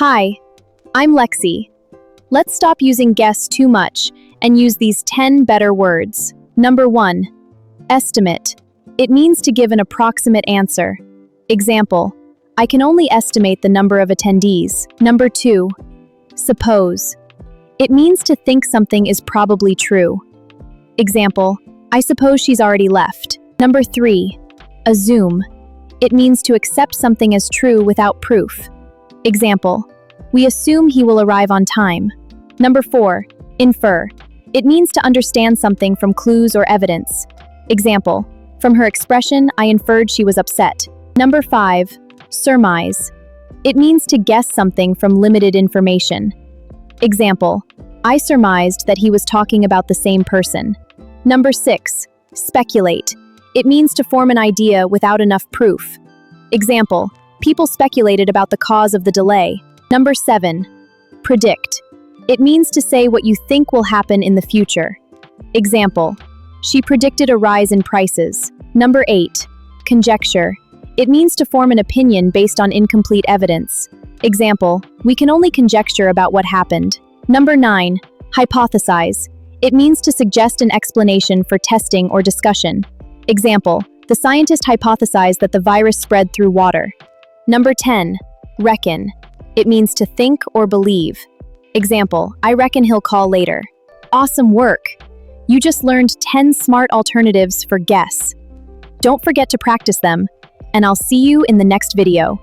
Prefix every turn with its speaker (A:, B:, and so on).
A: Hi, I'm Lexi. Let's stop using guess too much and use these 10 better words. Number 1. Estimate. It means to give an approximate answer. Example, I can only estimate the number of attendees. Number 2. Suppose. It means to think something is probably true. Example, I suppose she's already left. Number 3. Assume. It means to accept something as true without proof. Example, we assume he will arrive on time. Number 4. Infer. It means to understand something from clues or evidence. Example, from her expression, I inferred she was upset. Number 5. Surmise. It means to guess something from limited information. Example, I surmised that he was talking about the same person. Number 6. Speculate. It means to form an idea without enough proof. Example, people speculated about the cause of the delay. Number 7. Predict. It means to say what you think will happen in the future. Example, she predicted a rise in prices. Number 8. Conjecture. It means to form an opinion based on incomplete evidence. Example, we can only conjecture about what happened. Number 9. Hypothesize. It means to suggest an explanation for testing or discussion. Example, the scientist hypothesized that the virus spread through water. Number 10. Reckon. It means to think or believe. Example, I reckon he'll call later. Awesome work! You just learned 10 smart alternatives for guess. Don't forget to practice them, and I'll see you in the next video.